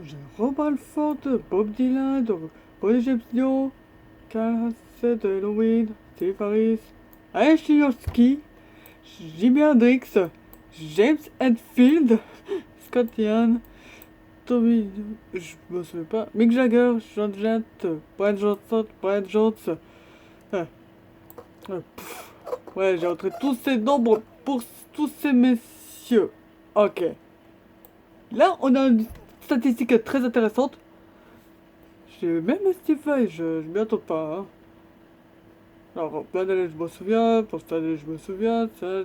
J'ai Robin Ford, Bob Dylan, Boris James, Cassette de Halloween, Steve Harris, Ayeshiowski, Jimi Hendrix, James Hetfield, Scott Ian, Tommy, je me souviens pas, Mick Jagger, John Jett, Brian Johnson, Brian Jones. Ah, pff. Ouais, j'ai entré tous ces nombres pour tous ces messieurs. Ok. Là, on a une statistique très intéressante. J'ai même Steve, je m'y attends pas. Hein. Alors, plein d'années, je me souviens. Pour cette année, je me souviens. Ça,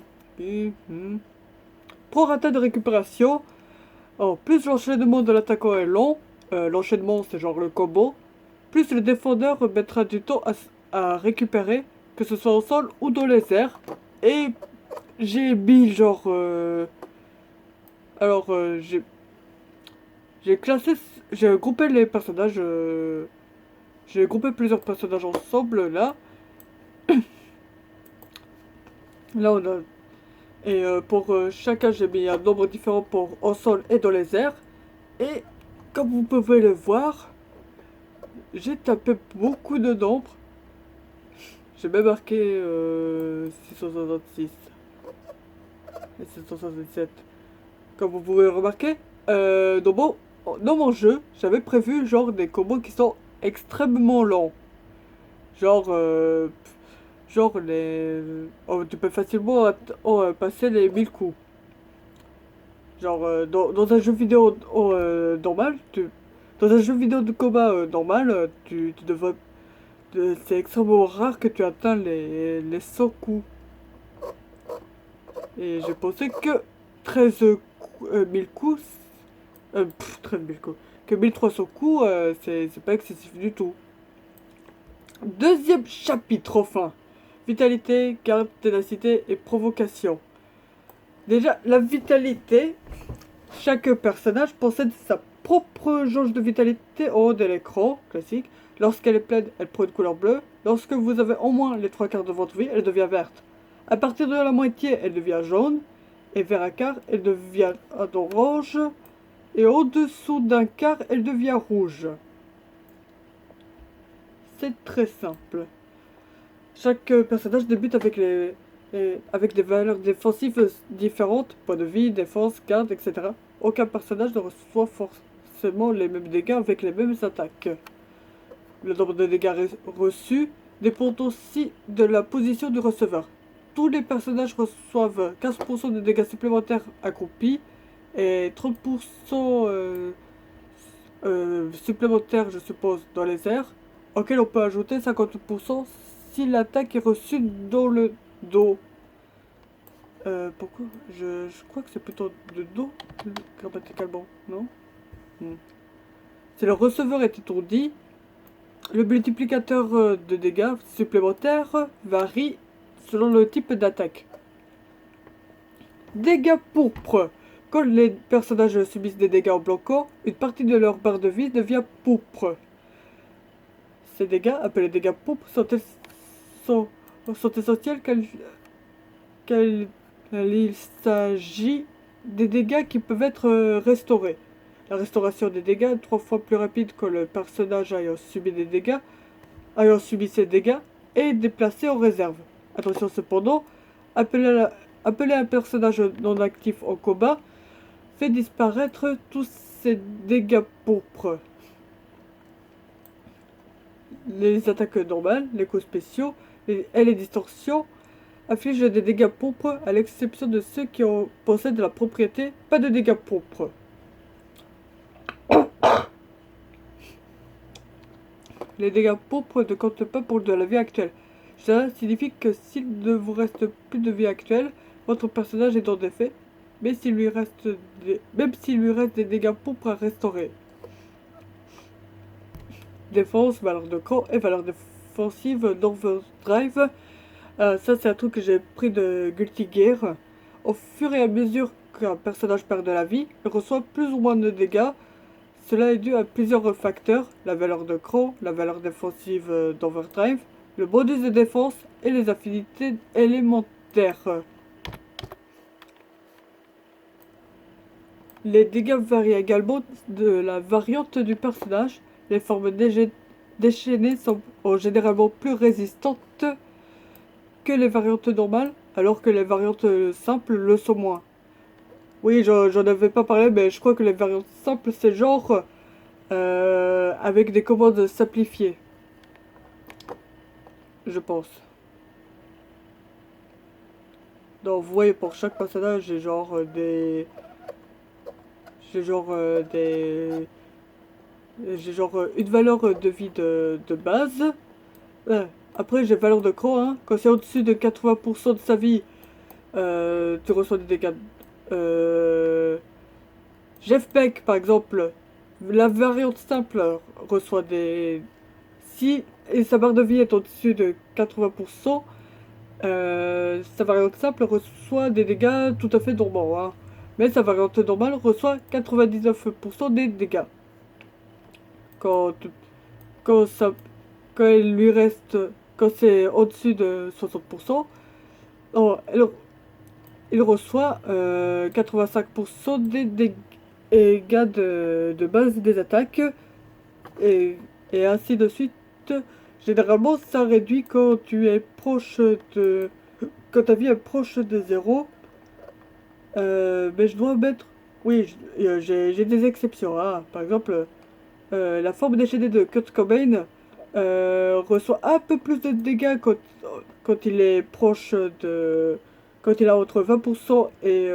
Prorata de récupération. Oh, plus l'enchaînement de l'attaquant est long. L'enchaînement, c'est genre le combo. Plus le défendeur mettra du temps à récupérer, que ce soit au sol ou dans les airs. Et j'ai mis genre. Alors, j'ai classé. J'ai groupé les personnages. J'ai groupé plusieurs personnages ensemble là. Là, on a. Et pour chacun, j'ai mis un nombre différent pour au sol et dans les airs. Et comme vous pouvez le voir, j'ai tapé beaucoup de nombres. J'ai même marqué 666 et 667. Comme vous pouvez le remarquer, dans mon jeu, j'avais prévu genre des combos qui sont extrêmement longs. Genre, genre les... Oh, tu peux facilement passer les 1000 coups. Genre, dans un jeu vidéo normal, dans un jeu vidéo de combat normal, tu devrais... c'est extrêmement rare que tu atteins les 100 coups. Et j'ai pensé que 13 000 coups... 13 000 coups. Que 1300 coups, c'est pas excessif du tout. Deuxième chapitre, enfin. Vitalité, garde, ténacité et provocation. Déjà, la vitalité, chaque personnage possède sa propre jauge de vitalité au haut de l'écran, classique. Lorsqu'elle est pleine, elle prend une couleur bleue. Lorsque vous avez au moins les 3 quarts de votre vie, elle devient verte. À partir de la moitié, elle devient jaune. Et vers un quart, elle devient orange. Et au-dessous d'un quart, elle devient rouge. C'est très simple. Chaque personnage débute avec des valeurs défensives différentes, points de vie, défense, garde, etc. Aucun personnage ne reçoit forcément les mêmes dégâts avec les mêmes attaques. Le nombre de dégâts reçus dépend aussi de la position du receveur. Tous les personnages reçoivent 15% de dégâts supplémentaires accomplis et 30% supplémentaires, je suppose, dans les airs, auquel on peut ajouter 50% si l'attaque est reçue dans le dos. Pourquoi je crois que c'est plutôt le dos, grammaticalement, non? Si le receveur est étourdi, le multiplicateur de dégâts supplémentaires varie selon le type d'attaque. Dégâts pourpres. Quand les personnages subissent des dégâts en bloquant, une partie de leur barre de vie devient pourpre. Ces dégâts, appelés dégâts pourpres, sont essentiels car il s'agit des dégâts qui peuvent être restaurés. La restauration des dégâts est 3 fois plus rapide que le personnage ayant subi ces dégâts est déplacé en réserve. Attention cependant, appeler un personnage non actif en combat fait disparaître tous ces dégâts pourpres. Les attaques normales, les coups spéciaux et les distorsions infligent des dégâts pourpres à l'exception de ceux qui possèdent la propriété pas de dégâts pourpres. Les dégâts pourpres ne comptent pas pour de la vie actuelle. Cela signifie que s'il ne vous reste plus de vie actuelle, votre personnage est en défait, même s'il lui reste des dégâts pourpres à restaurer. Défense, valeur de camp et valeur défensive d'Overdrive. Ça, c'est un truc que j'ai pris de Guilty Gear. Au fur et à mesure qu'un personnage perd de la vie, il reçoit plus ou moins de dégâts. Cela est dû à plusieurs facteurs, la valeur de cran, la valeur défensive d'Overdrive, le bonus de défense et les affinités élémentaires. Les dégâts varient également de la variante du personnage. Les formes déchaînées sont généralement plus résistantes que les variantes normales, alors que les variantes simples le sont moins. Oui, j'en avais pas parlé, mais je crois que les variantes simples, c'est genre avec des commandes simplifiées. Je pense. Donc, vous voyez, pour chaque personnage, j'ai genre des... J'ai genre J'ai genre une valeur de vie de base. Après, j'ai valeur de croc, hein. Quand c'est au-dessus de 80% de sa vie, tu reçois des dégâts. Euh, Jeff Beck, par exemple, la variante simple reçoit des... Si et sa barre de vie est au-dessus de 80%, sa variante simple reçoit des dégâts tout à fait normaux, hein. Mais sa variante normale reçoit 99% des dégâts. Quand, quand, ça, quand il lui reste... Quand c'est au-dessus de 60%, oh, il reçoit 85% des dégâts de base des attaques et, et ainsi de suite. Généralement, ça réduit quand tu es proche de... Quand ta vie est proche de zéro. Mais je dois mettre... Oui, j'ai des exceptions, hein. Par exemple, la forme déchaînée de Kurt Cobain reçoit un peu plus de dégâts quand il est proche de... Quand il a entre 20% et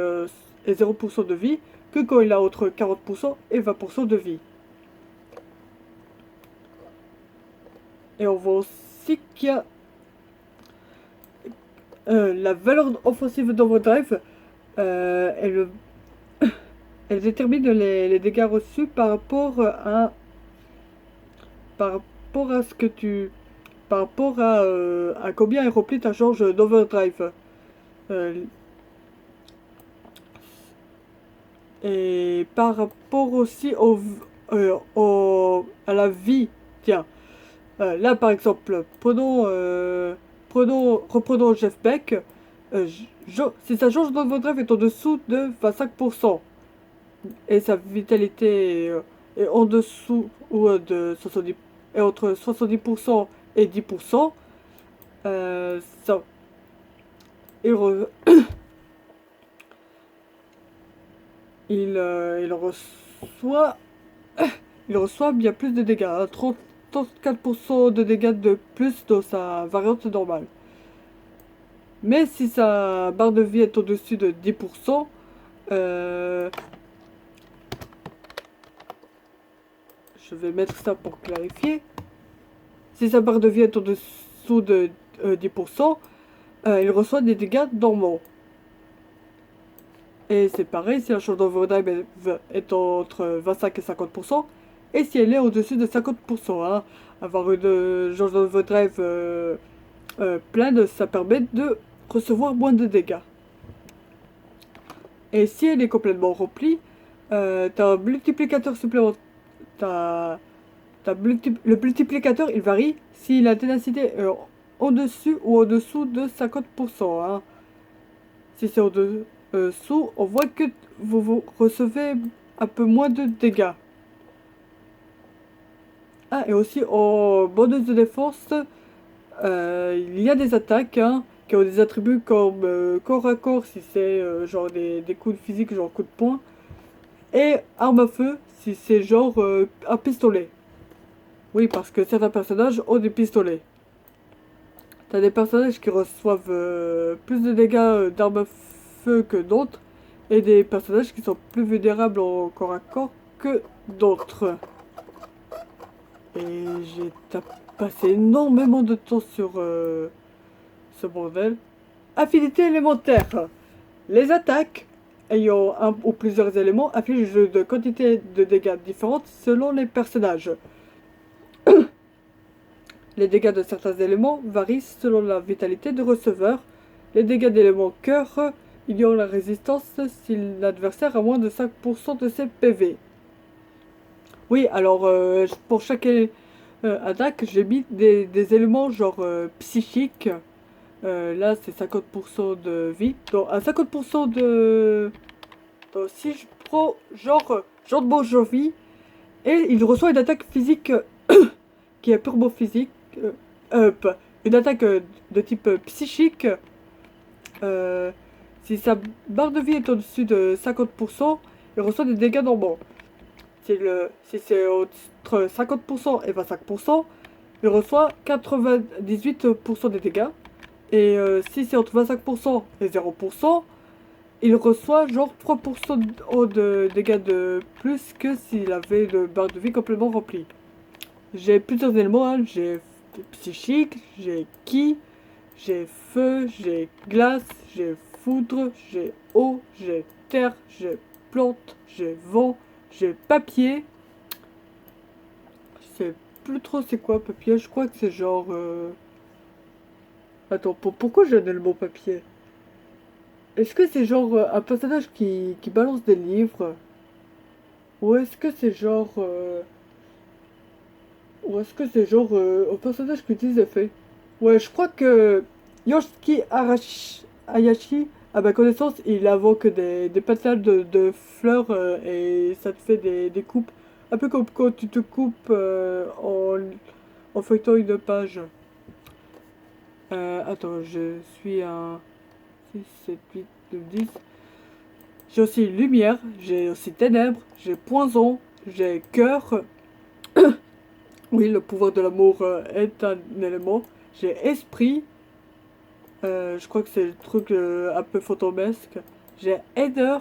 0% de vie, que quand il a entre 40% et 20% de vie. Et on voit aussi qu'il y a la valeur offensive d'Overdrive. Elle, elle détermine les dégâts reçus par rapport à ce que tu... Par rapport à combien est rempli ta charge d'Overdrive. Et par rapport aussi à la vie. Tiens, là par exemple, reprenons Jeff Beck. Si sa jauge d'Overdrive est en dessous de 25% et sa vitalité est en dessous ou de 70, est entre 70% et 10%, ça, il, re- il reçoit il reçoit bien plus de dégâts, hein, 34% de dégâts de plus dans sa variante normale. Mais si sa barre de vie est au-dessus de 10%, je vais mettre ça pour clarifier. Si sa barre de vie est au-dessous de 10%, il reçoit des dégâts normaux. Et c'est pareil si la charge d'Overdrive est entre 25 et 50%, et si elle est au-dessus de 50%. Hein. Avoir une charge d'Overdrive pleine, ça permet de recevoir moins de dégâts. Et si elle est complètement remplie, t'as un multiplicateur supplémentaire. Le multiplicateur, il varie si la ténacité est au-dessus ou au-dessous de 50%. Hein. Si c'est au-dessous, on voit que vous recevez un peu moins de dégâts. Ah, et aussi en bonus de défense, il y a des attaques hein, qui ont des attributs comme corps à corps si c'est genre des coups de physique, genre coups de poing, et arme à feu si c'est genre un pistolet. Oui, parce que certains personnages ont des pistolets. T'as des personnages qui reçoivent plus de dégâts d'armes à feu que d'autres, et des personnages qui sont plus vulnérables en corps à corps que d'autres. Et j'ai passé énormément de temps sur ce bordel. Affinité élémentaire. Les attaques ayant un ou plusieurs éléments affichent de quantités de dégâts différentes selon les personnages. Les dégâts de certains éléments varient selon la vitalité du receveur. Les dégâts d'éléments cœur ignorent la résistance si l'adversaire a moins de 5% de ses PV. Oui, alors pour chaque attaque, j'ai mis des éléments genre psychique. Là, c'est 50% de vie. Donc, à 50% de... Donc, si je prend genre Jean de Bon Jovi et il reçoit une attaque physique qui est purement physique, une attaque de type psychique. Si sa barre de vie est au-dessus de 50%, il reçoit des dégâts normaux. Si c'est entre 50% et 25%, il reçoit 98% des dégâts. Et si c'est entre 25% et 0%, il reçoit genre 3% de dégâts de plus que s'il avait une barre de vie complètement remplie. J'ai plusieurs éléments, hein. J'ai psychique, j'ai ki, j'ai feu, j'ai glace, j'ai foudre, j'ai eau, j'ai terre, j'ai plante, j'ai vent, j'ai papier. Je sais plus trop c'est quoi papier, je crois que c'est genre... Attends, pourquoi j'ai le mot papier? Est-ce que c'est genre un personnage qui balance des livres? Ou est-ce que c'est genre... Ou est-ce que c'est genre un personnage qui utilise des feuilles? Ouais, je crois que Yoshiki Hayashi, à ma connaissance, il invoque des pétales de fleurs et ça te fait des coupes. Un peu comme quand tu te coupes en feuilletant une page. Attends, je suis un 6, 7, 8, 9, 10. J'ai aussi lumière, j'ai aussi ténèbres, j'ai poison, j'ai cœur. Oui, le pouvoir de l'amour est un élément. J'ai esprit. Je crois que c'est le truc un peu fantomesque. J'ai Ether.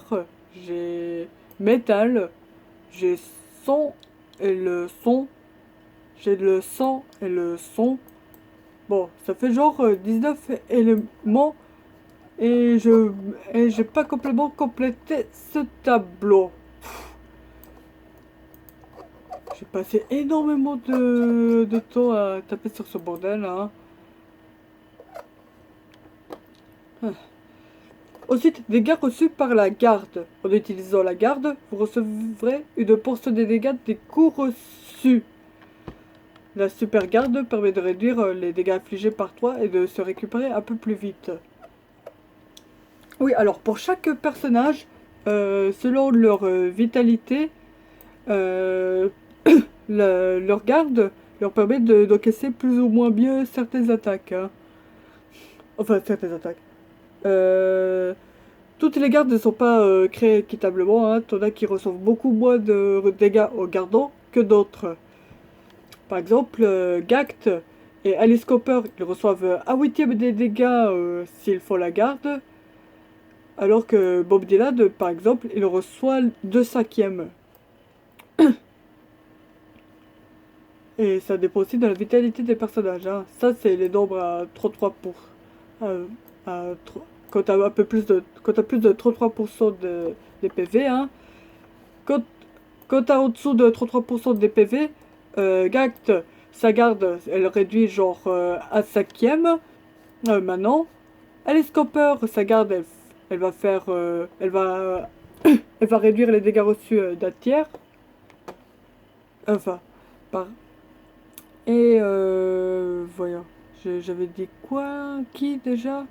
J'ai métal. J'ai son et le son. J'ai le sang et le son. Bon, ça fait genre 19 éléments. Et j'ai pas complètement complété ce tableau. J'ai passé énormément de temps à taper sur ce bordel, hein. Ensuite, dégâts reçus par la garde. En utilisant la garde, vous recevrez une portion des dégâts des coups reçus. La super garde permet de réduire les dégâts infligés par toi et de se récupérer un peu plus vite. Oui, alors pour chaque personnage, selon leur vitalité, leur garde leur permet d'encaisser plus ou moins bien certaines attaques, hein. Enfin, certaines attaques. Toutes les gardes ne sont pas créées équitablement, hein. T'en as qui reçoivent beaucoup moins de dégâts en gardant que d'autres. Par exemple, Gact et Alice Cooper, ils reçoivent un huitième des dégâts s'ils font la garde, alors que Bob Dylan, par exemple, il reçoit 2/5. Et ça dépend aussi de la vitalité des personnages, hein. Ça, c'est les nombres à 33 pour... quand t'as un peu plus de... Quand t'as plus de 33% des PV, hein. Quand, quand t'as en dessous de 33% des PV, Gact, sa garde, elle réduit genre à 5e. Maintenant, Alice Cooper, sa garde, elle va faire... elle va réduire les dégâts reçus d'un tiers. Enfin, par... Et voyons, j'avais dit quoi? Qui déjà?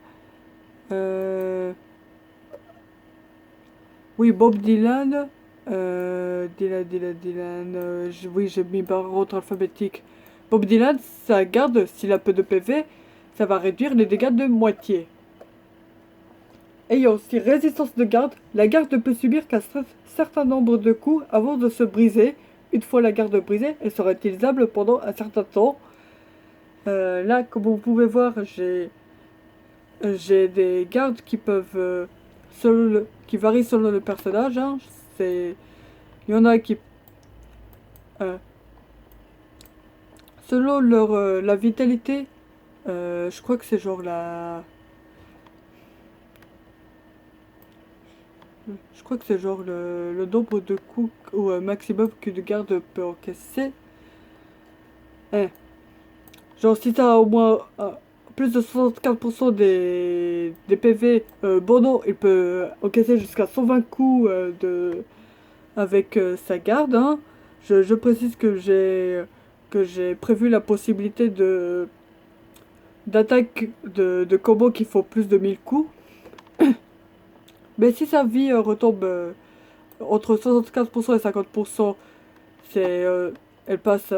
Oui, Bob Dylan. Dylan. Oui, j'ai mis par ordre alphabétique. Bob Dylan, sa garde, s'il a peu de PV, ça va réduire les dégâts de moitié. Ayant aussi résistance de garde, la garde peut subir qu'un certain nombre de coups avant de se briser. Une fois la garde brisée, elle sera utilisable pendant un certain temps. Là, comme vous pouvez voir, j'ai des gardes qui peuvent qui varient selon le personnage, hein. Il y en a qui selon la vitalité, je crois que c'est genre je crois que c'est genre le nombre de coups ou maximum qu'une garde peut encaisser. Genre si t'as au moins plus de 75% des PV, Bono il peut encaisser jusqu'à 120 coups avec sa garde, hein. Je précise que j'ai prévu la possibilité d'attaque de combos qui font plus de 1000 coups. Mais si sa vie retombe entre 75% et 50%, c'est, elle passe,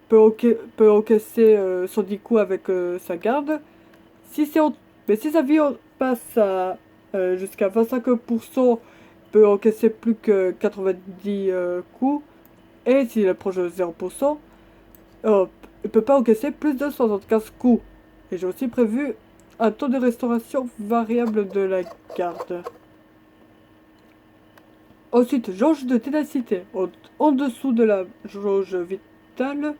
peut encaisser son 10 coups avec sa garde. Si c'est mais si sa vie passe à jusqu'à 25%, peut encaisser plus que 90 coups. Et s'il est proche de 0%, il peut pas encaisser plus de 75 coups. Et j'ai aussi prévu un taux de restauration variable de la garde. Ensuite, jauge de ténacité. En dessous de la jauge vitale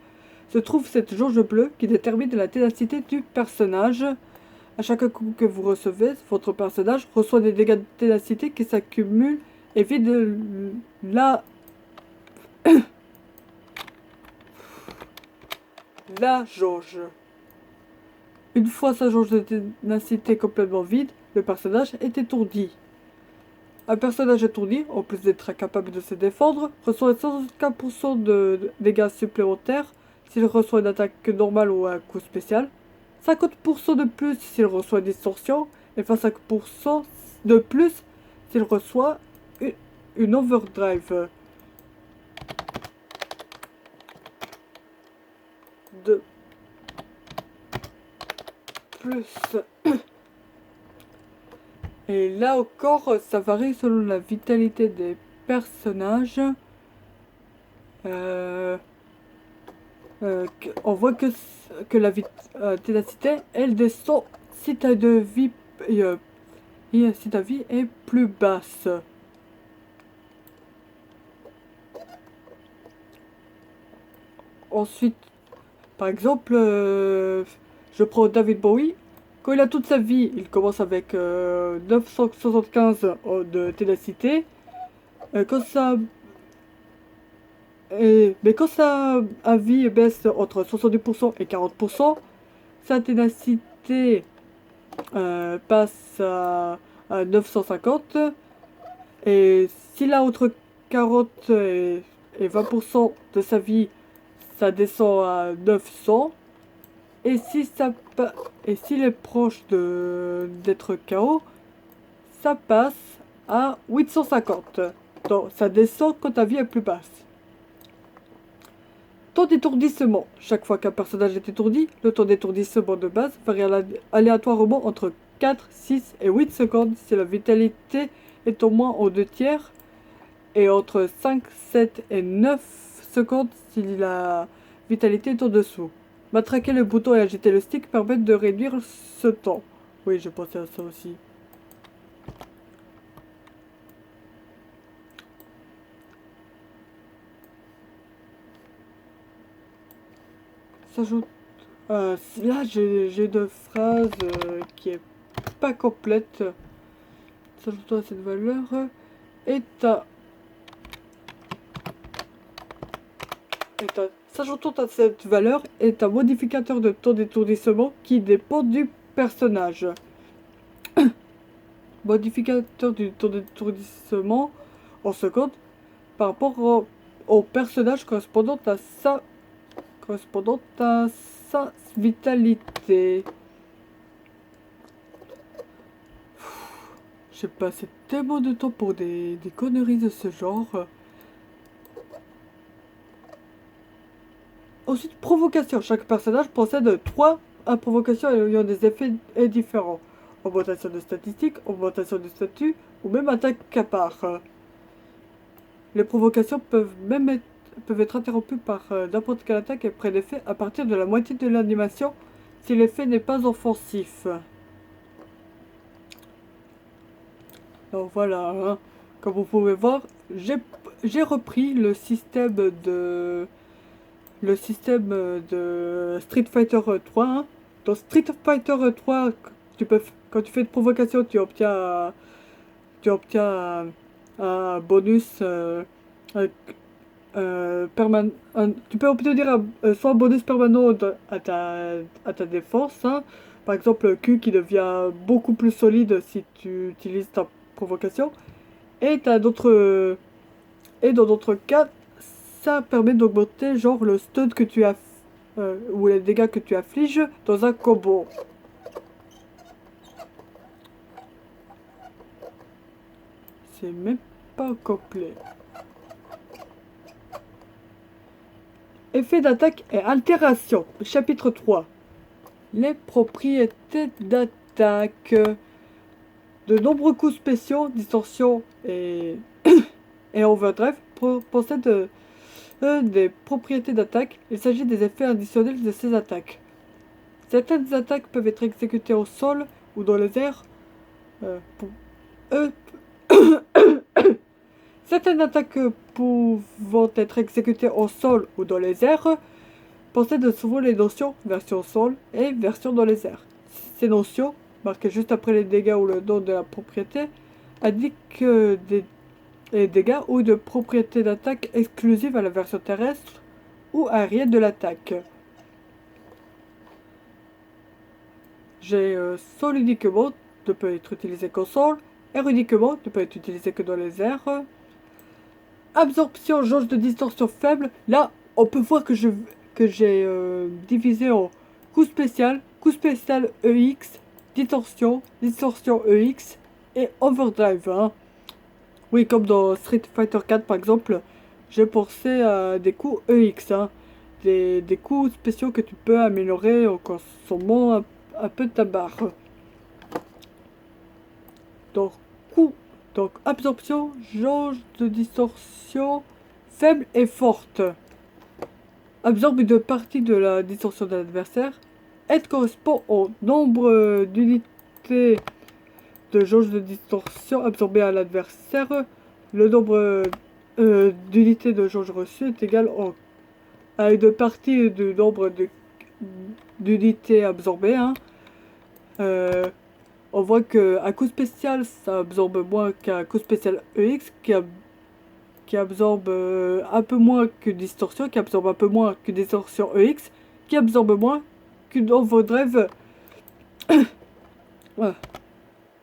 se trouve cette jauge bleue qui détermine la ténacité du personnage. À chaque coup que vous recevez, votre personnage reçoit des dégâts de ténacité qui s'accumulent et vide la jauge. Une fois sa jauge de ténacité complètement vide, le personnage est étourdi. Un personnage étourdi, en plus d'être incapable de se défendre, reçoit 104% de dégâts supplémentaires s'il reçoit une attaque normale ou un coup spécial, 50% de plus s'il reçoit une distorsion, et 25% de plus s'il reçoit une overdrive. De plus. Et là encore, ça varie selon la vitalité des personnages. On voit que la ténacité, elle descend si ta vie, si ta vie est plus basse. Ensuite, par exemple, je prends David Bowie. Quand il a toute sa vie, il commence avec 975 de ténacité. Quand ça mais quand sa vie baisse entre 70% et 40%, sa ténacité passe à 950. Et s'il a entre 40 et 20% de sa vie, ça descend à 900. Et et s'il est proche d'être KO, ça passe à 850. Donc ça descend quand ta vie est plus basse. Temps d'étourdissement. Chaque fois qu'un personnage est étourdi, le temps d'étourdissement de base varie aléatoirement entre 4, 6 et 8 secondes si la vitalité est au moins aux 2 tiers, et entre 5, 7 et 9 secondes si la vitalité est en dessous. Matraquer le bouton et agiter le stick permettent de réduire ce temps. Oui, j'ai pensé à ça aussi. S'ajoute. Là, j'ai une phrase qui est pas complète. S'ajoutant à cette valeur est un. S'ajoutant à cette valeur est un modificateur de temps d'étourdissement qui dépend du personnage. Modificateur du temps d'étourdissement en secondes par rapport au personnage correspondant à sa vitalité. J'ai passé tellement de temps pour des conneries de ce genre. Ensuite, provocation. Chaque personnage possède 3 provocations ayant des effets différents. Augmentation de statistiques, augmentation de statut ou même attaque à part. Les provocations peuvent être interrompues par n'importe quelle attaque et prennent effet à partir de la moitié de l'animation si l'effet n'est pas offensif. Donc voilà, hein. Comme vous pouvez voir, j'ai repris le système de Street Fighter 3. Hein. Dans Street Fighter 3, quand tu fais une provocation, tu obtiens un bonus permanent. Tu peux obtenir soit un bonus permanent à ta défense. Hein. Par exemple, le Q qui devient beaucoup plus solide si tu utilises ta provocation. Et dans d'autres cas, ça permet d'augmenter genre le stun que tu as ou les dégâts que tu affliges dans un combo. C'est même pas complet. Effet d'attaque et altération. Chapitre 3. Les propriétés d'attaque. De nombreux coups spéciaux, distorsion et, et overdrive possèdent des propriétés d'attaque. Il s'agit des effets additionnels de ces attaques. Certaines attaques peuvent être exécutées au sol ou dans les airs. Certaines attaques pouvant être exécutées au sol ou dans les airs possèdent souvent les notions version sol et version dans les airs. Ces notions, marquées juste après les dégâts ou le nom de la propriété, indiquent des dégâts ou de propriétés d'attaque exclusives à la version terrestre ou aérienne de l'attaque. J'ai sol uniquement ne peut être utilisé qu'au sol, air uniquement ne peut être utilisé que dans les airs. Absorption, jauge de distorsion faible. Là, on peut voir que j'ai divisé en coup spécial EX, distorsion EX et overdrive. Hein. Oui, comme dans Street Fighter 4 par exemple, j'ai pensé à des coups EX. Hein. Des coups spéciaux que tu peux améliorer en consommant un peu de ta barre. Donc absorption, jauge de distorsion faible et forte. Absorbe une partie de la distorsion de l'adversaire. Aide correspond au nombre d'unités de jauge de distorsion absorbées à l'adversaire. Le nombre d'unités de jauge reçues est égal à une partie du nombre d'unités absorbées. Hein. On voit qu'un coup spécial, ça absorbe moins qu'un coup spécial EX qui absorbe un peu moins que distorsion, qui absorbe un peu moins que distorsion EX, qui absorbe moins qu'une overdrive. Voilà.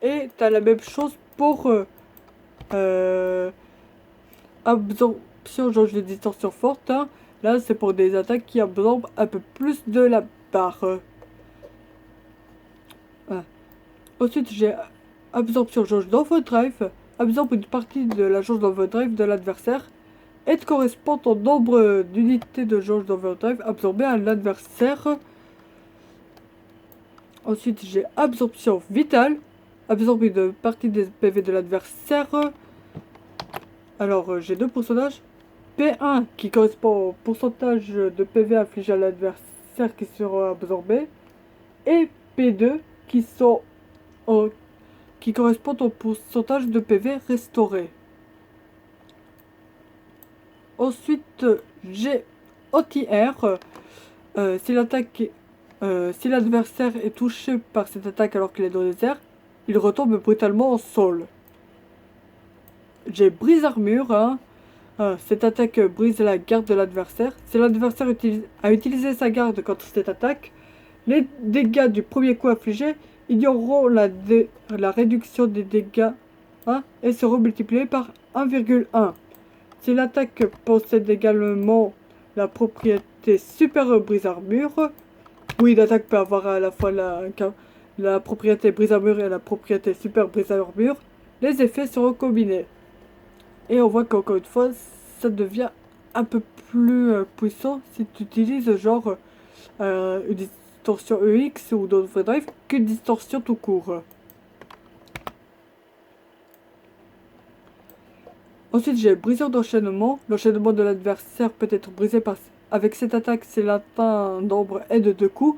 Et t'as la même chose pour absorption, jauge de distorsion forte. Hein. Là, c'est pour des attaques qui absorbent un peu plus de la barre. Ensuite, j'ai absorption jauge d'overdrive. Absorbe une partie de la jauge d'overdrive de l'adversaire. Aide correspond au nombre d'unités de jauge d'overdrive absorbées à l'adversaire. Ensuite, j'ai absorption vitale. Absorbe une partie des PV de l'adversaire. Alors, j'ai deux pourcentages. P1 qui correspond au pourcentage de PV infligé à l'adversaire qui seront absorbés. Et P2 qui correspondent au pourcentage de PV restauré. Ensuite, j'ai OTR. Si l'adversaire est touché par cette attaque alors qu'il est dans les airs, il retombe brutalement au sol. J'ai brise armure. Hein. Cette attaque brise la garde de l'adversaire. Si l'adversaire a utilisé sa garde contre cette attaque, les dégâts du premier coup infligé ignoreront la réduction des dégâts et seront multipliés par 1,1. Si l'attaque possède également la propriété super brise armure, oui, l'attaque peut avoir à la fois la propriété brise armure et la propriété super brise armure, les effets seront combinés. Et on voit qu'encore une fois, ça devient un peu plus puissant si tu utilises genre une distorsion EX ou d'overdrive qu'une distorsion tout court. Ensuite, j'ai briseur d'enchaînement. L'enchaînement de l'adversaire peut être brisé avec cette attaque si l'atteint nombre est de 2 coups.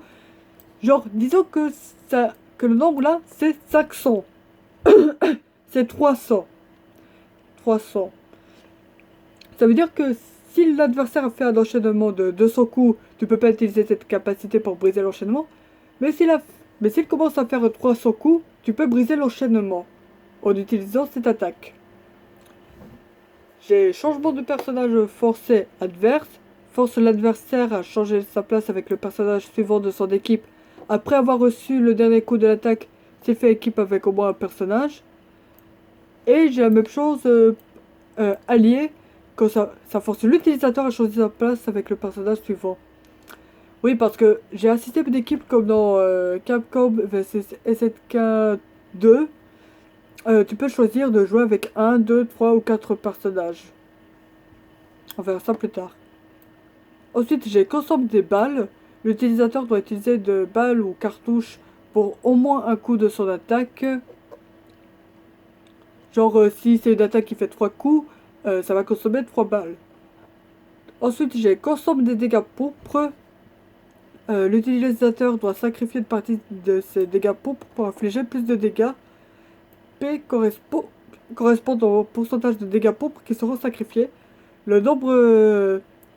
Genre, disons que le nombre là, c'est 500. C'est 300. 300. Ça veut dire que si l'adversaire a fait un enchaînement de 200 coups, tu peux pas utiliser cette capacité pour briser l'enchaînement. Mais s'il commence à faire 300 coups, tu peux briser l'enchaînement en utilisant cette attaque. J'ai changement de personnage forcé adverse. Force l'adversaire à changer sa place avec le personnage suivant de son équipe après avoir reçu le dernier coup de l'attaque s'il fait équipe avec au moins un personnage. Et j'ai la même chose allié quand ça force l'utilisateur à changer sa place avec le personnage suivant. Oui, parce que j'ai un système d'équipe comme dans Capcom vs SNK 2 Tu peux choisir de jouer avec 1, 2, 3 ou 4 personnages. On verra ça plus tard. Ensuite, j'ai consomme des balles. L'utilisateur doit utiliser de balles ou cartouches pour au moins un coup de son attaque. Genre, si c'est une attaque qui fait 3 coups, ça va consommer 3 balles. Ensuite, j'ai consomme des dégâts pourpres. L'utilisateur doit sacrifier une partie de ses dégâts pourpres pour infliger plus de dégâts. P correspond au pourcentage de dégâts pourpres qui seront sacrifiés. Le nombre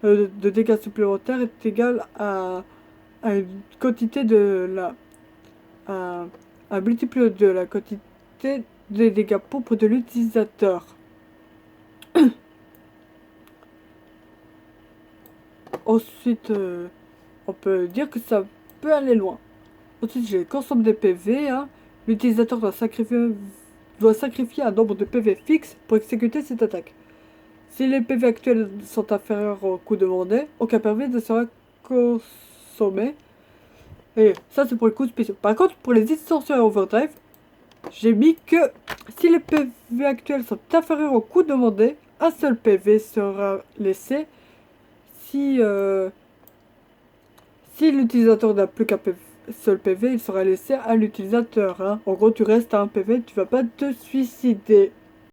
de dégâts supplémentaires est égal à une quantité de la... à un multiple de la quantité des dégâts pourpres de l'utilisateur. Ensuite, on peut dire que ça peut aller loin. Ensuite, j'ai consomme des PV. Hein. L'utilisateur doit sacrifier un nombre de PV fixe pour exécuter cette attaque. Si les PV actuels sont inférieurs au coût demandé, aucun PV ne sera consommé. Et ça, c'est pour les coups spéciaux. Par contre, pour les distorsions et overdrive, j'ai mis que si les PV actuels sont inférieurs au coût demandé, un seul PV sera laissé. Si l'utilisateur n'a plus qu'un seul PV, il sera laissé à l'utilisateur. Hein. En gros, tu restes à un PV, tu vas pas te suicider.